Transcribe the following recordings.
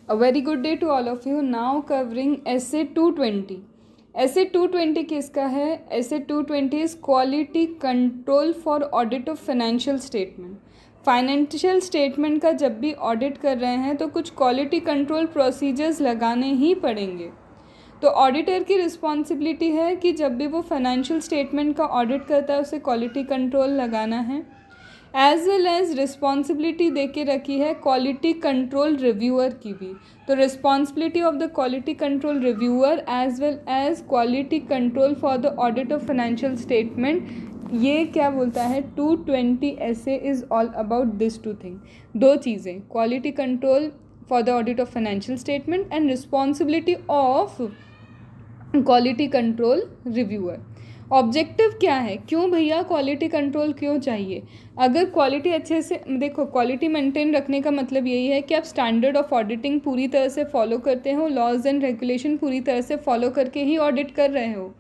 A very good day to all of you. Now covering essay 220. essay 220 किसका है? essay 220 is quality control for audit of financial statement. Financial statement का जब भी audit कर रहे हैं तो कुछ क्वालिटी कंट्रोल प्रोसीजर्स लगाने ही पड़ेंगे. तो ऑडिटर की रिस्पॉन्सिबिलिटी है कि जब भी वो फाइनेंशियल स्टेटमेंट का ऑडिट करता है उसे क्वालिटी कंट्रोल लगाना है. एज वेल एज रिस्पॉन्सिबिलिटी दे के रखी है क्वालिटी कंट्रोल रिव्यूअर की भी. तो responsibility of the quality control reviewer as well as quality control for the audit of financial statement, ये क्या बोलता है 220 ऐसे is all about this two thing. दो चीज़ें, quality control for the audit of financial statement and responsibility of quality control reviewer. Objective क्या है? क्यों भैया क्वालिटी कंट्रोल क्यों चाहिए? अगर क्वालिटी अच्छे से देखो, क्वालिटी मेंटेन रखने का मतलब यही है कि आप स्टैंडर्ड ऑफ ऑडिटिंग पूरी तरह से फॉलो करते हो, लॉज एंड रेगुलेशन पूरी तरह से फॉलो करके ही ऑडिट कर रहे हो.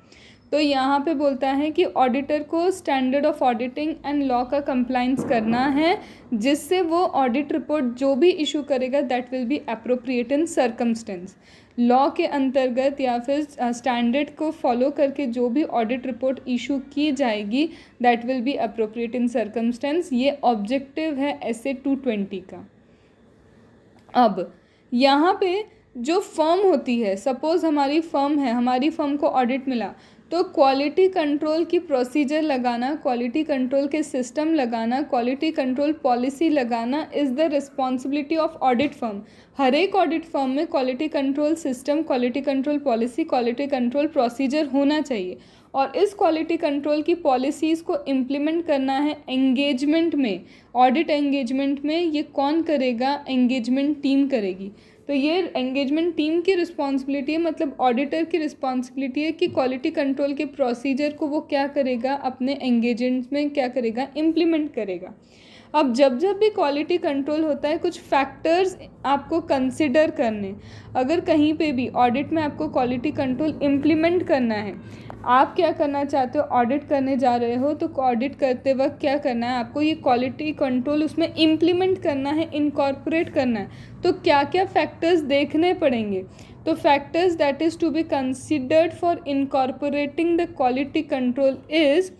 तो यहाँ पे बोलता है कि ऑडिटर को standard of auditing and law का कंप्लाइंस करना है, जिससे वो ऑडिट रिपोर्ट जो भी इशू करेगा that will be appropriate in circumstance. Law के अंतर्गत या फिर स्टैंडर्ड को फॉलो करके जो भी ऑडिट रिपोर्ट इशू की जाएगी that will be appropriate in circumstance. ये ऑब्जेक्टिव है essay 220 का. अब यहाँ पे जो फर्म होती है, सपोज हमारी फर्म है, हमारी फर्म को ऑडिट मिला, तो क्वालिटी कंट्रोल की प्रोसीजर लगाना, क्वालिटी कंट्रोल के सिस्टम लगाना, क्वालिटी कंट्रोल पॉलिसी लगाना is the responsibility of audit firm. हर एक ऑडिट फर्म में quality control system, quality control policy, quality control procedure होना चाहिए. और इस क्वालिटी कंट्रोल की पॉलिसीज़ को इम्प्लीमेंट करना है एंगेजमेंट में, ऑडिट एंगेजमेंट में. ये कौन करेगा? एंगेजमेंट टीम करेगी. तो ये एंगेजमेंट टीम की रिस्पॉन्सिबिलिटी है, मतलब ऑडिटर की रिस्पॉन्सिबिलिटी है कि क्वालिटी कंट्रोल के प्रोसीजर को वो क्या करेगा, अपने एंगेजमेंट में क्या करेगा, इम्प्लीमेंट करेगा. अब जब जब भी क्वालिटी कंट्रोल होता है कुछ फैक्टर्स आपको कंसिडर करने. अगर कहीं पे भी ऑडिट में आपको क्वालिटी कंट्रोल इम्प्लीमेंट करना है, आप क्या करना चाहते हो, ऑडिट करने जा रहे हो, तो ऑडिट करते वक्त क्या करना है आपको, ये क्वालिटी कंट्रोल उसमें इम्प्लीमेंट करना है, इनकॉर्पोरेट करना है. तो क्या क्या फैक्टर्स देखने पड़ेंगे? तो factors that is to be considered for incorporating the quality control is,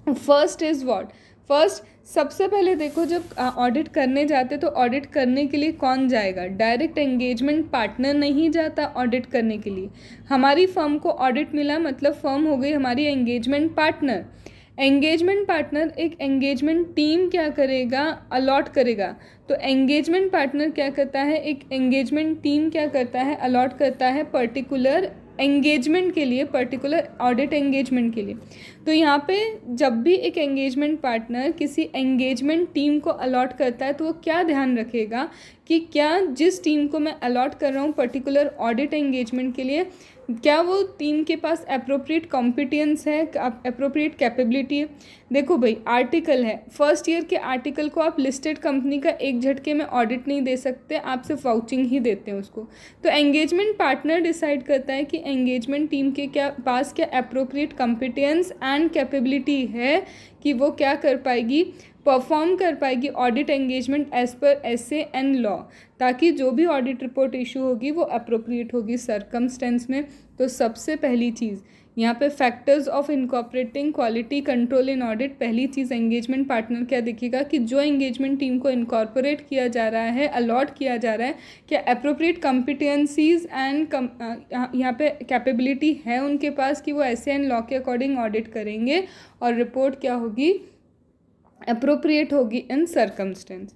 first is what? First, सबसे पहले देखो, जब ऑडिट करने जाते तो ऑडिट करने के लिए कौन जाएगा? डायरेक्ट एंगेजमेंट पार्टनर नहीं जाता ऑडिट करने के लिए. हमारी फर्म को ऑडिट मिला मतलब फर्म हो गई हमारी एंगेजमेंट पार्टनर. एंगेजमेंट पार्टनर एक एंगेजमेंट टीम क्या करेगा, अलॉट करेगा. तो एंगेजमेंट पार्टनर क्या करता है, एक एंगेजमेंट टीम क्या करता है, अलॉट करता है पर्टिकुलर एंगेजमेंट के लिए, पर्टिकुलर ऑडिट एंगेजमेंट के लिए. तो यहाँ पे जब भी एक एंगेजमेंट पार्टनर किसी एंगेजमेंट टीम को अलॉट करता है तो वो क्या ध्यान रखेगा कि क्या जिस टीम को मैं अलॉट कर रहा हूँ पर्टिकुलर ऑडिट एंगेजमेंट के लिए, क्या वो टीम के पास अप्रोप्रिएट कॉम्पिटेंस है, अप्रोप्रिएट कैपेबिलिटी है. देखो भाई, आर्टिकल है, फर्स्ट ईयर के आर्टिकल को आप लिस्टेड कंपनी का एक झटके में ऑडिट नहीं दे सकते, आप सिर्फ वाउचिंग ही देते हैं उसको. तो एंगेजमेंट पार्टनर डिसाइड करता है कि एंगेजमेंट टीम के पास क्या अप्रोप्रिएट कॉम्पिटेंस एंड कैपेबिलिटी है कि वो क्या कर पाएगी, परफॉर्म कर पाएगी audit engagement as per essay and law, ताकि जो भी ऑडिट रिपोर्ट इशू होगी वो अप्रोप्रिएट होगी सर्कमस्टेंस में. तो सबसे पहली चीज़ यहाँ पे factors of incorporating quality control in audit, पहली चीज़ एंगेजमेंट पार्टनर क्या देखिएगा कि जो एंगेजमेंट टीम को इनकॉर्पोरेट किया जा रहा है, अलॉट किया जा रहा है, क्या अप्रोप्रिएट कॉम्पिटेंसीज एंड यहाँ पे कैपेबिलिटी है उनके पास कि वो essay एंड लॉ के अकॉर्डिंग ऑडिट करेंगे और रिपोर्ट क्या होगी, अप्रोप्रिएट होगी इन सर्कमस्टेंस.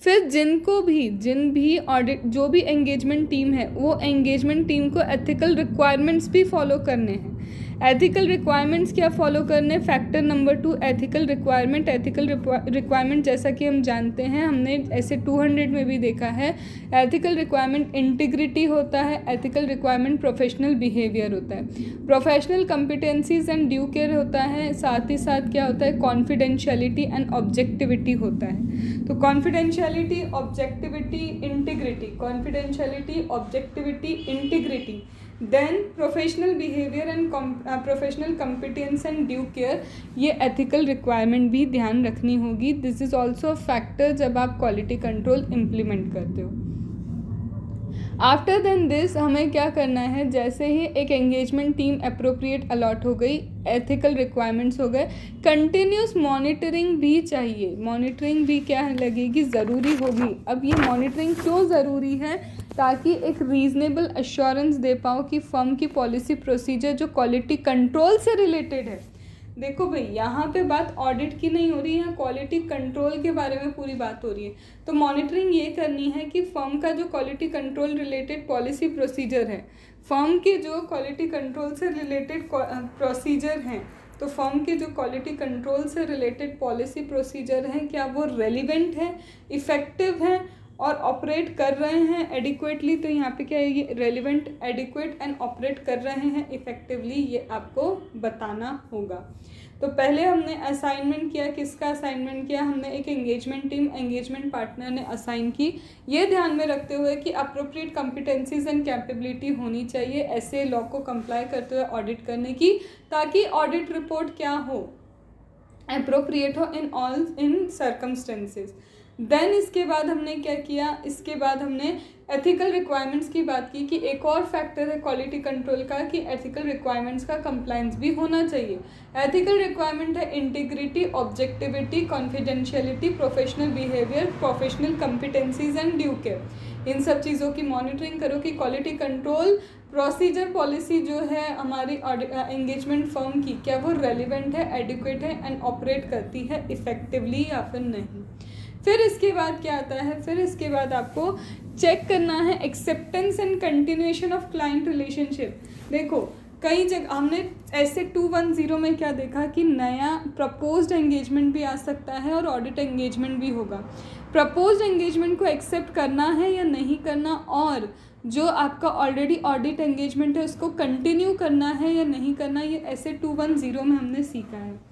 फिर जिन भी ऑडिट, जो भी एंगेजमेंट टीम है, वो एंगेजमेंट टीम को एथिकल रिक्वायरमेंट्स भी फॉलो करने हैं. एथिकल रिक्वायरमेंट्स क्या फॉलो करने? Factor number 2, ethical requirement. Ethical requirement जैसा कि हम जानते हैं, हमने ऐसे 200 में भी देखा है, एथिकल रिक्वायरमेंट इंटीग्रिटी होता है, एथिकल रिक्वायरमेंट प्रोफेशनल बिहेवियर होता है, professional competencies and due care होता है, साथ ही साथ क्या होता है, कॉन्फिडेंशियलिटी एंड ऑब्जेक्टिविटी होता है. तो confidentiality, objectivity, integrity, confidentiality, objectivity, integrity, then professional behaviour and professional competence and due care, ये एथिकल रिक्वायरमेंट भी ध्यान रखनी होगी. This is also a factor जब आप क्वालिटी कंट्रोल इम्प्लीमेंट करते हो. आफ्टर देन दिस हमें क्या करना है, जैसे ही एक एंगेजमेंट टीम अप्रोप्रिएट अलॉट हो गई, एथिकल रिक्वायरमेंट्स हो गए, कंटिन्यूस मॉनिटरिंग भी चाहिए। मॉनिटरिंग भी क्या लगेगी, ज़रूरी होगी। अब ये मॉनिटरिंग क्यों ज़रूरी है, ताकि एक रीज़नेबल अश्योरेंस दे पाओ कि फर्म की पॉलिसी प्रोसीजर जो क्वालिटी कंट्रोल से रिलेटेड है। देखो भाई, यहाँ पे बात ऑडिट की नहीं हो रही है, यहाँ क्वालिटी कंट्रोल के बारे में पूरी बात हो रही है। तो मॉनिटरिंग ये करनी है कि फर्म का जो quality control related policy procedure है, फर्म के जो क्वालिटी कंट्रोल से रिलेटेड प्रोसीजर हैं, तो फर्म के जो क्वालिटी कंट्रोल से रिलेटेड पॉलिसी प्रोसीजर हैं, क्या वो रेलिवेंट है, इफ़ेक्टिव हैं और ऑपरेट कर रहे हैं एडिक्वेटली। तो यहाँ पे क्या है, ये रेलिवेंट, एडिक्वेट एंड ऑपरेट कर रहे हैं इफ़ेक्टिवली, ये आपको बताना होगा। तो पहले हमने असाइनमेंट किया, किसका असाइनमेंट किया हमने, एक एंगेजमेंट टीम, एंगेजमेंट पार्टनर ने असाइन की। ये ध्यान में रखते हुए कि अप्रोप्रिएट कॉम्पिटेंसीज एंड कैपेबिलिटी होनी चाहिए ऐसे लॉ को कंप्लाई करते हुए ऑडिट करने की, ताकि ऑडिट रिपोर्ट क्या हो, अप्रोप्रिएट हो इन सर्कमस्टेंसेस। देन इसके बाद हमने क्या किया, इसके बाद हमने एथिकल रिक्वायरमेंट्स की बात की कि एक और फैक्टर है क्वालिटी कंट्रोल का कि एथिकल रिक्वायरमेंट्स का कंप्लायंस भी होना चाहिए। एथिकल रिक्वायरमेंट है integrity, objectivity, confidentiality, professional behaviour, professional competencies and due care. इन सब चीज़ों की मॉनिटरिंग करो कि क्वालिटी कंट्रोल प्रोसीजर पॉलिसी जो है हमारी एंगेजमेंट फर्म की, क्या वो रेलिवेंट है, एडिक्वेट है एंड ऑपरेट करती है इफेक्टिवली या फिर नहीं। फिर इसके बाद क्या आता है, फिर इसके बाद आपको चेक करना है acceptance and continuation of client relationship. देखो कई जगह हमने ऐसे 210 में क्या देखा कि नया प्रपोज्ड एंगेजमेंट भी आ सकता है और ऑडिट एंगेजमेंट भी होगा। प्रपोज्ड एंगेजमेंट को एक्सेप्ट करना है या नहीं करना, और जो आपका ऑलरेडी ऑडिट एंगेजमेंट है उसको कंटिन्यू करना है या नहीं करना, ये ऐसे 210 में हमने सीखा है।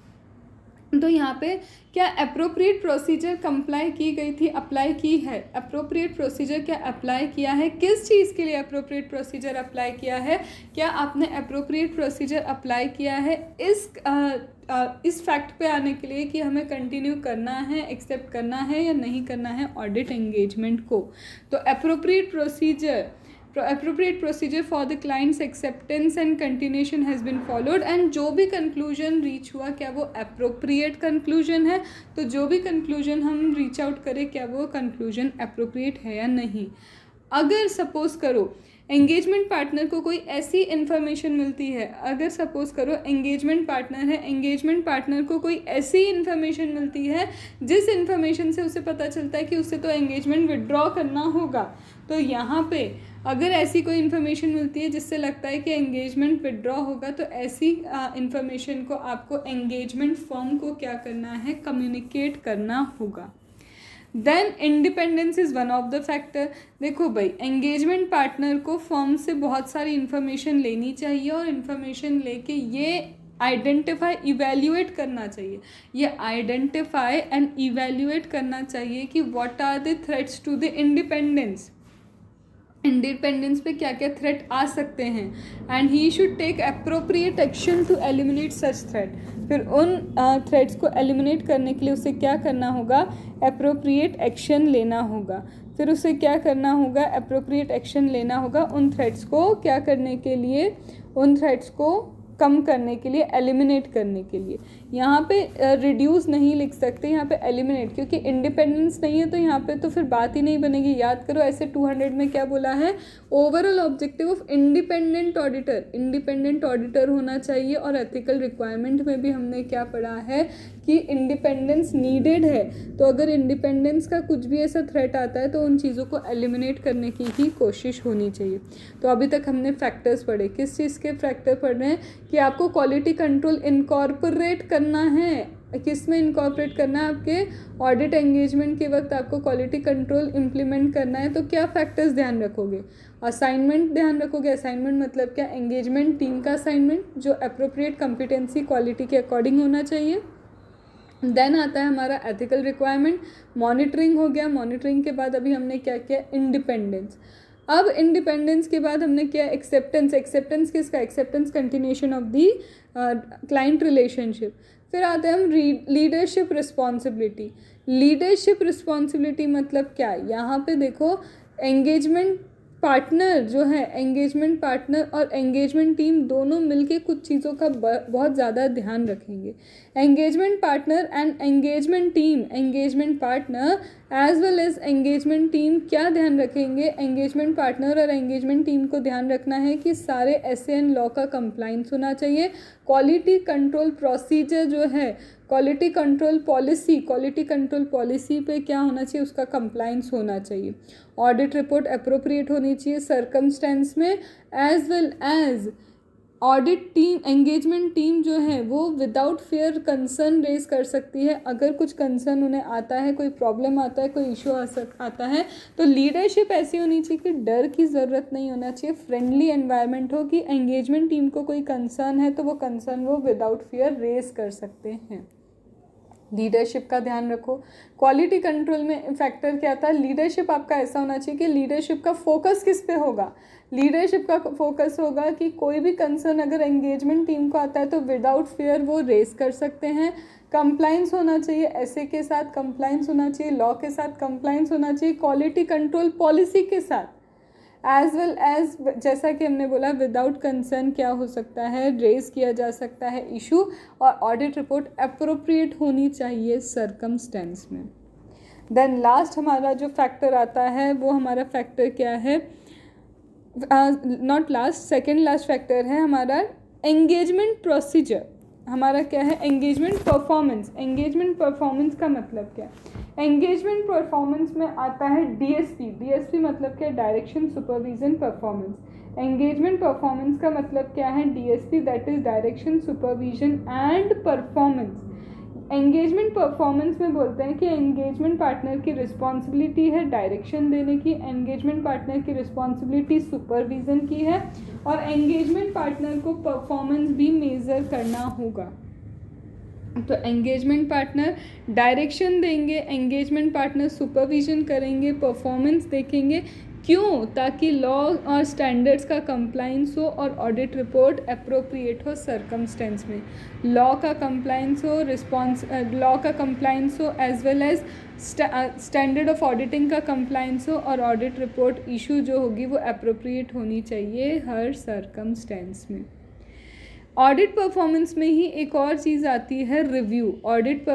तो यहाँ पे क्या अप्रोप्रिएट प्रोसीजर कंप्लाई की गई थी, अप्लाई की है, अप्रोप्रिएट प्रोसीजर क्या अप्लाई किया है, किस चीज़ के लिए अप्रोप्रिएट प्रोसीजर अप्लाई किया है, क्या आपने अप्रोप्रिएट प्रोसीजर अप्लाई किया है इस फैक्ट पे आने के लिए कि हमें कंटिन्यू करना है, एक्सेप्ट करना है या नहीं करना है ऑडिट एंगेजमेंट को। तो appropriate procedure for the clients acceptance and continuation has been followed, and जो भी कंक्लूजन रीच हुआ क्या वो अप्रोप्रिएट कंक्लूजन है, तो जो भी कंक्लूजन हम रीच आउट करें क्या वो कंक्लूजन अप्रोप्रिएट है या नहीं। अगर सपोज करो एंगेजमेंट पार्टनर को कोई ऐसी इन्फॉर्मेशन मिलती है, अगर सपोज करो एंगेजमेंट पार्टनर है, एंगेजमेंट पार्टनर को कोई ऐसी इन्फॉर्मेशन मिलती है जिस इन्फॉर्मेशन से उसे पता चलता है कि उसे तो एंगेजमेंट विड्रॉ करना होगा, तो यहाँ पे अगर ऐसी कोई इन्फॉर्मेशन मिलती है जिससे लगता है कि एंगेजमेंट विड्रॉ होगा, तो ऐसी इन्फॉर्मेशन को आपको एंगेजमेंट फर्म को क्या करना है, कम्युनिकेट करना होगा। Then independence is one of the factor. देखो भाई, एंगेजमेंट पार्टनर को फर्म से बहुत सारी इन्फॉर्मेशन लेनी चाहिए और इन्फॉर्मेशन लेके ये आइडेंटिफाई इवेल्यूएट करना चाहिए, ये आइडेंटिफाई एंड इवेल्यूएट करना चाहिए कि what are the threats to the independence पे क्या क्या थ्रेट आ सकते हैं, and he should take appropriate action to eliminate such threat. फिर उन थ्रेट्स को एलिमिनेट करने के लिए उसे क्या करना होगा, अप्रोप्रिएट एक्शन लेना होगा। फिर उसे क्या करना होगा, अप्रोप्रिएट एक्शन लेना होगा उन थ्रेट्स को क्या करने के लिए, उन थ्रेट्स को कम करने के लिए, एलिमिनेट करने के लिए। यहाँ पे रिड्यूस नहीं लिख सकते, यहाँ पे एलिमिनेट, क्योंकि इंडिपेंडेंस नहीं है तो यहाँ पे तो फिर बात ही नहीं बनेगी। याद करो ऐसे 200 में क्या बोला है, overall objective of independent auditor होना चाहिए। और एथिकल रिक्वायरमेंट में भी हमने क्या पढ़ा है कि इंडिपेंडेंस नीडेड है, तो अगर इंडिपेंडेंस का कुछ भी ऐसा थ्रेट आता है तो उन चीज़ों को एलिमिनेट करने की ही कोशिश होनी चाहिए। तो अभी तक हमने फैक्टर्स पढ़े, किस चीज़ के फैक्टर पढ़ रहे हैं कि आपको क्वालिटी कंट्रोल इनकॉर्पोरेट करना है, किस में इनकॉर्पोरेट करना है, आपके ऑडिट एंगेजमेंट के वक्त आपको क्वालिटी कंट्रोल इम्प्लीमेंट करना है। तो क्या फैक्टर्स ध्यान रखोगे, असाइनमेंट ध्यान रखोगे, असाइनमेंट मतलब क्या, एंगेजमेंट टीम का असाइनमेंट जो अप्रोप्रिएट कॉम्पिटेंसी क्वालिटी के अकॉर्डिंग होना चाहिए। देन आता है हमारा एथिकल रिक्वायरमेंट, मॉनिटरिंग हो गया, मॉनिटरिंग के बाद अभी हमने क्या किया, इंडिपेंडेंस। अब इंडिपेंडेंस के बाद हमने किया एक्सेप्टेंस, एक्सेप्टेंस किसका, acceptance continuation of the client relationship. फिर आते हैं हम लीडरशिप रिस्पॉन्सिबिलिटी। लीडरशिप रिस्पॉन्सिबिलिटी मतलब क्या, यहाँ पे देखो एंगेजमेंट पार्टनर जो है, एंगेजमेंट पार्टनर और एंगेजमेंट टीम दोनों मिलके कुछ चीज़ों का बहुत ज़्यादा ध्यान रखेंगे। Engagement partner and engagement team, engagement partner as well as engagement team क्या ध्यान रखेंगे? एंगेजमेंट पार्टनर और एंगेजमेंट टीम को ध्यान रखना है कि सारे SAN लॉ का कंप्लाइंस होना चाहिए। क्वालिटी कंट्रोल प्रोसीजर जो है, क्वालिटी कंट्रोल पॉलिसी पे क्या होना चाहिए? उसका कंप्लाइंस होना चाहिए। ऑडिट रिपोर्ट अप्रोप्रिएट होनी चाहिए सर्कमस्टेंस में, as well as audit team, engagement team जो है वो विदाउट फेयर कंसर्न रेज कर सकती है। अगर कुछ कंसर्न उन्हें आता है, कोई प्रॉब्लम आता है, कोई इशू आता है, तो लीडरशिप ऐसी होनी चाहिए कि डर की ज़रूरत नहीं होना चाहिए, फ्रेंडली एनवायरनमेंट हो कि एंगेजमेंट टीम को कोई कंसर्न है तो वो कंसर्न वो विदाउट फेयर रेज कर सकते हैं। लीडरशिप का ध्यान रखो। क्वालिटी कंट्रोल में फैक्टर क्या था? लीडरशिप आपका ऐसा होना चाहिए कि लीडरशिप का फोकस किस पे होगा? लीडरशिप का फोकस होगा कि कोई भी कंसर्न अगर एंगेजमेंट टीम को आता है तो विदाउट फेयर वो रेज कर सकते हैं। कंप्लाइंस होना चाहिए, SA के साथ कंप्लाइंस होना चाहिए, लॉ के साथ कंप्लाइंस होना चाहिए, क्वालिटी कंट्रोल पॉलिसी के साथ, एज वेल एज जैसा कि हमने बोला विदाउट कंसर्न क्या हो सकता है? रेज किया जा सकता है इशू, और ऑडिट रिपोर्ट अप्रोप्रिएट होनी चाहिए सर्कमस्टेंस में। देन लास्ट हमारा जो फैक्टर आता है वो हमारा फैक्टर क्या है? Not last, second last factor है हमारा एंगेजमेंट प्रोसीजर। हमारा क्या है? Engagement performance. एंगेजमेंट परफॉर्मेंस का मतलब क्या है? एंगेजमेंट परफॉर्मेंस में आता है DSP मतलब क्या? Direction supervision performance. Engagement performance का मतलब क्या है? DSP that is direction supervision and performance. Engagement performance में बोलते हैं कि एंगेजमेंट पार्टनर की रिस्पॉन्सिबिलिटी है डायरेक्शन देने की, एंगेजमेंट पार्टनर की रिस्पॉन्सिबिलिटी सुपरविजन की है, और एंगेजमेंट पार्टनर को परफॉर्मेंस भी मेज़र करना होगा। तो एंगेजमेंट पार्टनर डायरेक्शन देंगे, एंगेजमेंट पार्टनर सुपरविजन करेंगे, परफॉर्मेंस देखेंगे। क्यों? ताकि लॉ और स्टैंडर्ड्स का कंप्लाइंस हो और ऑडिट रिपोर्ट अप्रोप्रिएट हो सर्कमस्टेंस में। लॉ का कंप्लाइंस हो, लॉ का कंप्लाइंस हो as well as standard of auditing का कंप्लाइंस हो, और ऑडिट रिपोर्ट इशू जो होगी वो अप्रोप्रिएट होनी चाहिए हर सर्कमस्टेंस में। ऑडिट परफॉर्मेंस में ही एक और चीज़ आती है रिव्यू।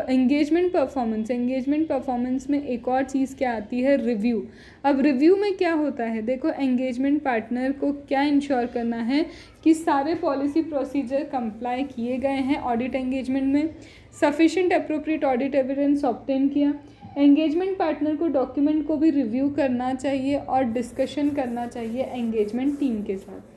एंगेजमेंट परफॉर्मेंस में एक और चीज़ क्या आती है? रिव्यू। अब रिव्यू में क्या होता है? देखो, एंगेजमेंट पार्टनर को क्या इंश्योर करना है कि सारे पॉलिसी प्रोसीजर कंप्लाई किए गए हैं ऑडिट एंगेजमेंट में, sufficient appropriate audit evidence obtain किया। एंगेजमेंट पार्टनर को डॉक्यूमेंट को भी रिव्यू करना चाहिए और डिस्कशन करना चाहिए एंगेजमेंट टीम के साथ।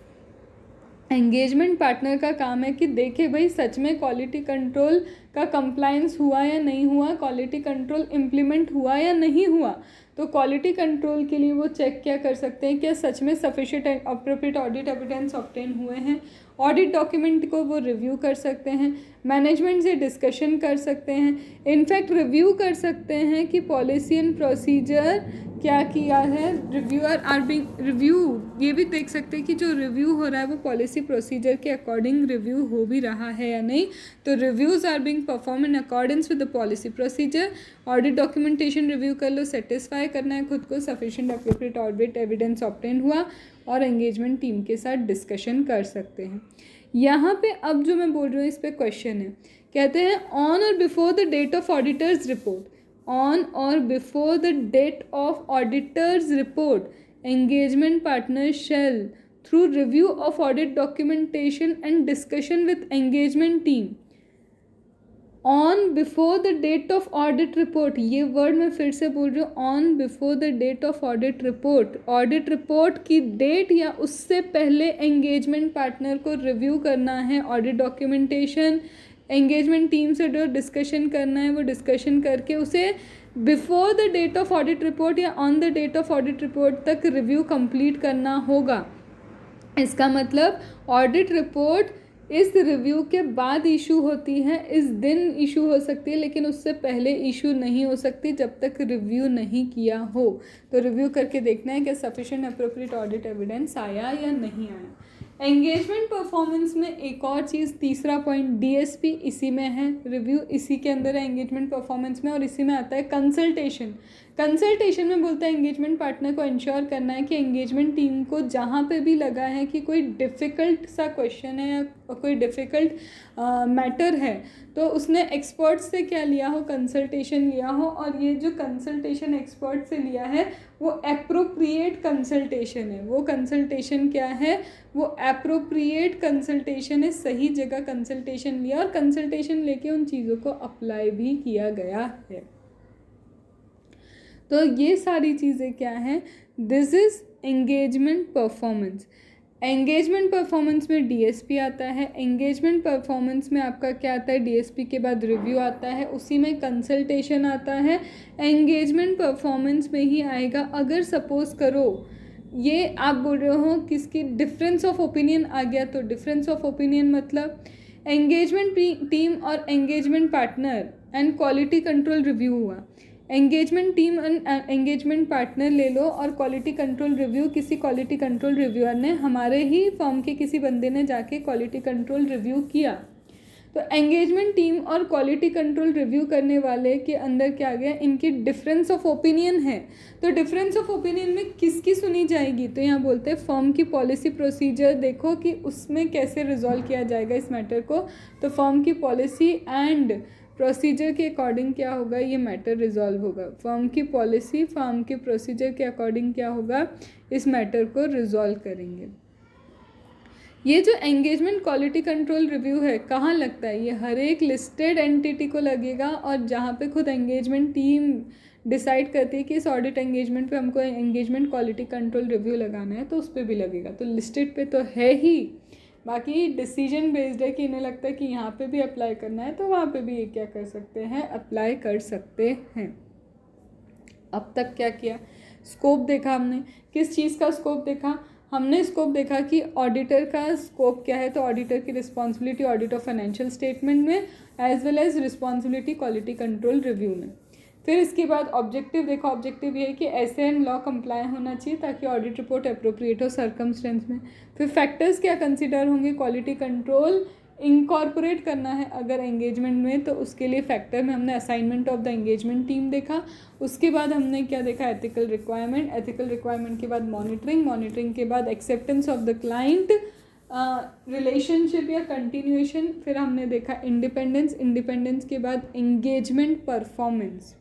एंगेजमेंट पार्टनर का काम है कि देखे भाई सच में क्वालिटी कंट्रोल का कंप्लायंस हुआ या नहीं हुआ, क्वालिटी कंट्रोल इम्प्लीमेंट हुआ या नहीं हुआ। तो क्वालिटी कंट्रोल के लिए वो चेक क्या कर सकते हैं, क्या सच में sufficient appropriate audit evidence obtain हुए हैं। ऑडिट डॉक्यूमेंट को वो रिव्यू कर सकते हैं, मैनेजमेंट से डिस्कशन कर सकते हैं, इनफैक्ट रिव्यू कर सकते हैं कि पॉलिसी एंड प्रोसीजर क्या किया है। रिव्यूअर आर बीइंग रिव्यू, ये भी देख सकते हैं कि जो रिव्यू हो रहा है वो पॉलिसी प्रोसीजर के अकॉर्डिंग रिव्यू हो भी रहा है या नहीं। तो reviews are being perform in accordance with the policy procedure. Audit documentation review कर लो, सेटिस्फाई करना है खुद को, sufficient appropriate audit evidence obtain हुआ, और एंगेजमेंट टीम के साथ डिस्कशन कर सकते हैं। यहाँ पे अब जो मैं बोल रही हूँ इस पर क्वेश्चन है, कहते हैं ऑन और before the date of auditor's report, on or before the date of auditor's report, engagement partner shall, through review of audit documentation and discussion with engagement team, on before the date of audit report, ये word मैं फिर से बोल रही हूँ, on before the date of audit report, audit report की date या उससे पहले एंगेजमेंट पार्टनर को रिव्यू करना है ऑडिट डॉक्यूमेंटेशन, एंगेजमेंट टीम से जो डिस्कशन करना है वो डिस्कशन करके उसे before the date of audit report या on the date of audit report तक रिव्यू कंप्लीट करना होगा। इसका मतलब ऑडिट रिपोर्ट इस रिव्यू के बाद इशू होती है, इस दिन इशू हो सकती है, लेकिन उससे पहले इशू नहीं हो सकती जब तक रिव्यू नहीं किया हो। तो रिव्यू करके देखना है कि सफिशिएंट अप्रोप्रिएट ऑडिट एविडेंस आया या नहीं आया। एंगेजमेंट परफॉर्मेंस में एक और चीज़, तीसरा पॉइंट, DSP इसी में है, रिव्यू इसी के अंदर है एंगेजमेंट परफॉर्मेंस में, और इसी में आता है कंसल्टेशन। कंसल्टेशन में बोलता है एंगेजमेंट पार्टनर को इंश्योर करना है कि एंगेजमेंट टीम को जहाँ पे भी लगा है कि कोई डिफ़िकल्ट सा क्वेश्चन है या कोई डिफ़िकल्ट मैटर है, तो उसने एक्सपर्ट से क्या लिया हो, कंसल्टेशन लिया हो, और ये जो कंसल्टेशन एक्सपर्ट से लिया है वो एप्रोप्रिएट कंसल्टेशन है। वो कंसल्टेशन क्या है, वो एप्रोप्रिएट कंसल्टेशन है, सही जगह कंसल्टेशन लिया और कंसल्टेशन लेके उन चीज़ों को अप्लाई भी किया गया है। तो ये सारी चीज़ें क्या हैं, this is engagement performance. Engagement performance में डीएसपी आता है, एंगेजमेंट परफॉर्मेंस में आपका क्या आता है, डीएसपी के बाद रिव्यू आता है, उसी में कंसल्टेशन आता है, एंगेजमेंट परफॉर्मेंस में ही आएगा। अगर सपोज़ करो ये आप बोल रहे हो किसकी डिफरेंस ऑफ ओपिनियन आ गया, तो डिफरेंस ऑफ ओपिनियन मतलब एंगेजमेंट टीम और engagement partner and quality control review हुआ। Engagement team and engagement partner ले लो और क्वालिटी कंट्रोल रिव्यू, किसी क्वालिटी कंट्रोल रिव्यूअर ने, हमारे ही फर्म के किसी बंदे ने जाके क्वालिटी कंट्रोल रिव्यू किया, तो एंगेजमेंट टीम और क्वालिटी कंट्रोल रिव्यू करने वाले के अंदर क्या आ गया, इनकी डिफरेंस ऑफ ओपिनियन है। तो डिफरेंस ऑफ ओपिनियन में किसकी सुनी जाएगी, तो यहाँ बोलते हैं फर्म की पॉलिसी प्रोसीजर देखो कि उसमें कैसे रिजॉल्व किया जाएगा इस मैटर को। तो फर्म की पॉलिसी एंड प्रोसीजर के अकॉर्डिंग क्या होगा, ये मैटर रिजॉल्व होगा। फर्म की पॉलिसी, फर्म के प्रोसीजर के अकॉर्डिंग क्या होगा, इस मैटर को रिजॉल्व करेंगे। ये जो एंगेजमेंट क्वालिटी कंट्रोल रिव्यू है कहाँ लगता है, ये हर एक लिस्टेड एंटिटी को लगेगा, और जहाँ पे खुद एंगेजमेंट टीम डिसाइड करती है कि इस ऑडिट एंगेजमेंट पे हमको एंगेजमेंट क्वालिटी कंट्रोल रिव्यू लगाना है, तो उस पर भी लगेगा। तो लिस्टेड पे तो है ही, बाकी डिसीजन बेस्ड है कि इन्हें लगता है कि यहाँ पे भी अप्लाई करना है, तो वहाँ पे भी ये क्या कर सकते हैं, अप्लाई कर सकते हैं। अब तक क्या किया, स्कोप देखा हमने, किस चीज़ का स्कोप देखा, हमने स्कोप देखा कि ऑडिटर का स्कोप क्या है, तो ऑडिटर की responsibility audit of financial statement में as well as responsibility quality control review में। फिर इसके बाद ऑब्जेक्टिव देखा, ऑब्जेक्टिव ये है कि ऐसे एंड लॉ कंप्लाई होना चाहिए ताकि ऑडिट रिपोर्ट अप्रोप्रिएट हो सर्कमस्टेंस में। फिर फैक्टर्स क्या कंसिडर होंगे, क्वालिटी कंट्रोल इनकॉर्पोरेट करना है अगर एंगेजमेंट में, तो उसके लिए फैक्टर में हमने assignment of the engagement team देखा। उसके बाद हमने क्या देखा, एथिकल रिक्वायरमेंट, एथिकल रिक्वायरमेंट के बाद मॉनिटरिंग, मॉनिटरिंग के बाद acceptance of the client relationship या कंटिन्यूएशन। फिर हमने देखा इंडिपेंडेंस, इंडिपेंडेंस के बाद एंगेजमेंट परफॉर्मेंस।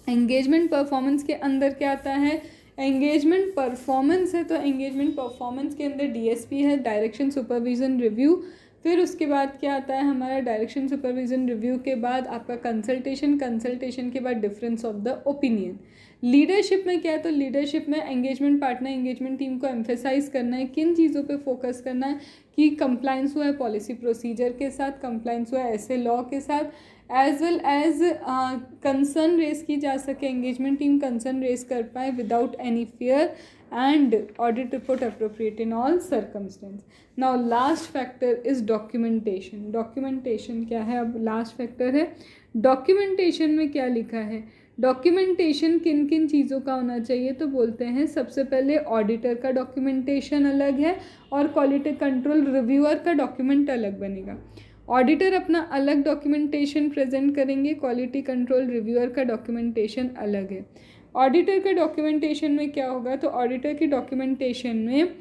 एंगेजमेंट परफॉर्मेंस के अंदर क्या आता है, एंगेजमेंट परफॉर्मेंस है तो एंगेजमेंट परफॉर्मेंस के अंदर डीएसपी है, डायरेक्शन सुपरविजन रिव्यू। फिर उसके बाद क्या आता है हमारा, डायरेक्शन सुपरविजन रिव्यू के बाद आपका कंसल्टेशन, कंसल्टेशन के बाद difference of the opinion. Leadership में क्या है, तो लीडरशिप में एंगेजमेंट पार्टनर एंगेजमेंट टीम को एम्फेसाइज करना है, किन चीज़ों पे फोकस करना है कि कंप्लाइंस हुआ है पॉलिसी प्रोसीजर के साथ, कंप्लाइंस हुआ है ऐसे लॉ के साथ, as well as concern raise की जा सके, एंगेजमेंट टीम कंसर्न रेस कर पाए without any fear, and audit report appropriate in all circumstance. Now last factor is documentation. documentation क्या है, अब last factor है documentation में क्या लिखा है, डॉक्यूमेंटेशन किन किन चीज़ों का होना चाहिए, तो बोलते हैं सबसे पहले ऑडिटर का डॉक्यूमेंटेशन अलग है और क्वालिटी कंट्रोल रिव्यूअर का डॉक्यूमेंट अलग बनेगा। ऑडिटर अपना अलग डॉक्यूमेंटेशन प्रेजेंट करेंगे, क्वालिटी कंट्रोल रिव्यूअर का डॉक्यूमेंटेशन अलग है। ऑडिटर के डॉक्यूमेंटेशन में क्या होगा, तो ऑडिटर की डॉक्यूमेंटेशन में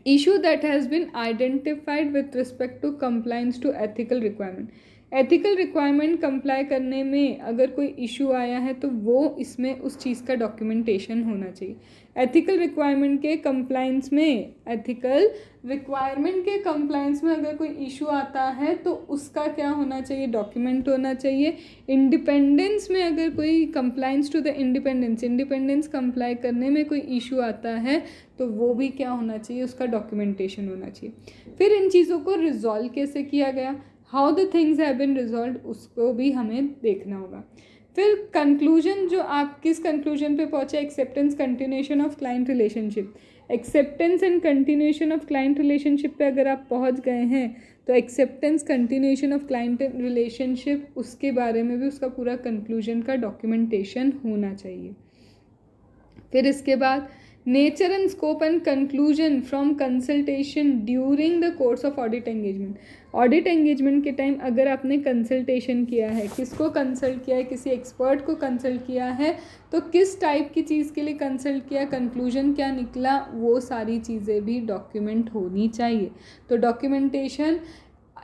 issue that has been identified with respect to compliance to ethical requirement. Ethical requirement comply करने में अगर कोई इशू आया है तो वो इसमें उस चीज़ का डॉक्यूमेंटेशन होना चाहिए। एथिकल रिक्वायरमेंट के कंप्लाइंस में, एथिकल रिक्वायरमेंट के कंप्लाइंस में अगर कोई इशू आता है तो उसका क्या होना चाहिए, डॉक्यूमेंट होना चाहिए। इंडिपेंडेंस में अगर कोई compliance to the independence, independence comply करने में कोई इशू आता है तो वो भी क्या होना चाहिए, उसका डॉक्यूमेंटेशन होना चाहिए। फिर इन चीज़ों को रिजॉल्व कैसे किया गया, how the things have been resolve, उसको भी हमें देखना होगा। फिर कंक्लूजन, जो आप किस कंक्लूजन पे पहुँचे, acceptance continuation of client relationship. Acceptance and continuation of client relationship पे अगर आप पहुँच गए हैं तो acceptance continuation of client relationship, उसके बारे में भी उसका पूरा कंक्लूजन का डॉक्यूमेंटेशन होना चाहिए। फिर इसके बाद nature and scope and conclusion from consultation during the course of audit engagement. Audit engagement के टाइम अगर आपने कंसल्टेशन किया है, किसको कंसल्ट किया है, किसी एक्सपर्ट को कंसल्ट किया है, तो किस टाइप की चीज़ के लिए कंसल्ट किया, कंक्लूजन क्या निकला, वो सारी चीज़ें भी डॉक्यूमेंट होनी चाहिए। तो डॉक्यूमेंटेशन,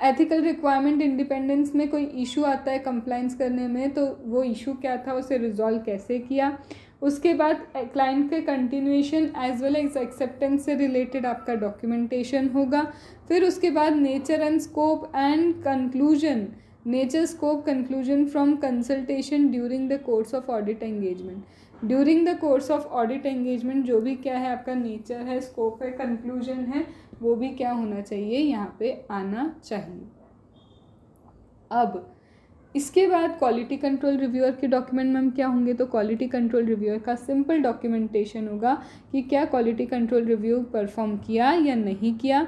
एथिकल रिक्वायरमेंट, इंडिपेंडेंस में कोई इशू आता है कंप्लाइंस करने में, तो वो इशू क्या था, उसे रिजॉल्व कैसे किया। उसके बाद क्लाइंट के continuation as well as acceptance से रिलेटेड आपका डॉक्यूमेंटेशन होगा। फिर उसके बाद nature and scope and conclusion, nature scope conclusion from consultation during the course of audit engagement. During the course of audit engagement जो भी क्या है आपका नेचर है, स्कोप है, कंक्लूजन है, वो भी क्या होना चाहिए, यहाँ पे आना चाहिए। अब इसके बाद क्वालिटी कंट्रोल रिव्यूअर के डॉक्यूमेंट में क्या होंगे, तो क्वालिटी कंट्रोल रिव्यूअर का सिंपल डॉक्यूमेंटेशन होगा कि क्या क्वालिटी कंट्रोल रिव्यू परफॉर्म किया या नहीं किया,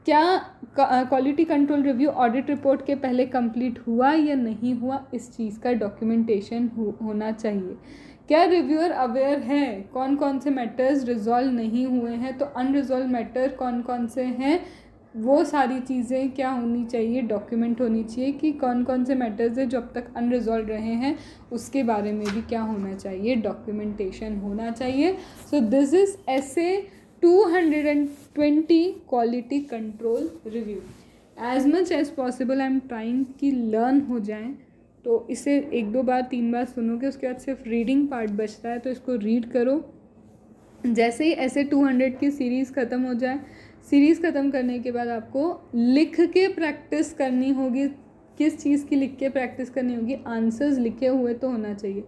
क्या quality control review audit report के पहले कंप्लीट हुआ या नहीं हुआ, इस चीज़ का डॉक्यूमेंटेशन होना चाहिए। क्या रिव्यूअर अवेयर है कौन कौन से मैटर्स रिजॉल्व नहीं हुए हैं, तो अनरिजॉल्व मैटर कौन कौन से हैं, वो सारी चीज़ें क्या होनी चाहिए, डॉक्यूमेंट होनी चाहिए कि कौन कौन से मैटर्स हैं जो अब तक अनरिजॉल्व रहे हैं, उसके बारे में भी क्या होना चाहिए, डॉक्यूमेंटेशन होना चाहिए। So this is essay 220 quality control review. As much as possible I am trying कि लर्न हो जाएं, तो इसे 1-2 बार 3 बार सुनोगे, उसके बाद सिर्फ रीडिंग पार्ट बचता है, तो इसको रीड करो। जैसे ही ऐसे 200 की सीरीज़ ख़त्म हो जाए, सीरीज़ ख़त्म करने के बाद आपको लिख के प्रैक्टिस करनी होगी। किस चीज़ की लिख के प्रैक्टिस करनी होगी, आंसर्स लिखे हुए तो होना चाहिए।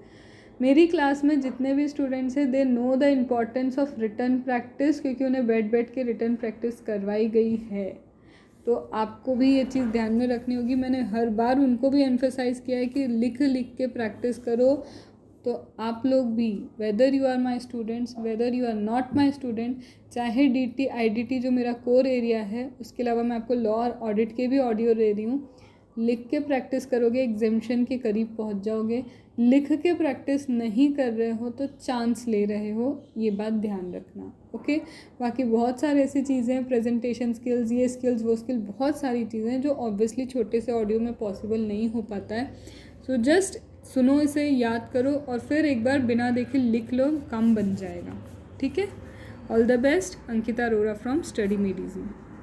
मेरी क्लास में जितने भी स्टूडेंट्स हैं they know the importance of written practice, क्योंकि उन्हें बैठ के रिटन प्रैक्टिस करवाई गई है। तो आपको भी ये चीज़ ध्यान में रखनी होगी। मैंने हर बार उनको भी एम्फेसाइज़ किया है कि लिख के प्रैक्टिस करो। तो आप लोग भी, whether you are my students, whether you are not my student, चाहे DT IDT जो मेरा कोर एरिया है, उसके अलावा मैं आपको लॉ और ऑडिट के भी ऑडियो दे रही हूँ, लिख के प्रैक्टिस करोगे एग्जामिशन के करीब पहुँच जाओगे। लिख के प्रैक्टिस नहीं कर रहे हो तो चांस ले रहे हो, ये बात ध्यान रखना। ओके, बाकी बहुत सारे ऐसी चीज़ें हैं, प्रेजेंटेशन स्किल्स, ये स्किल्स, वो स्किल, बहुत सारी चीज़ें जो ऑब्वियसली छोटे से ऑडियो में पॉसिबल नहीं हो पाता है। सो जस्ट सुनो, इसे याद करो और फिर एक बार बिना देखे लिख लो, काम बन जाएगा। ठीक है, all the best. Ankita Arora from study made easy.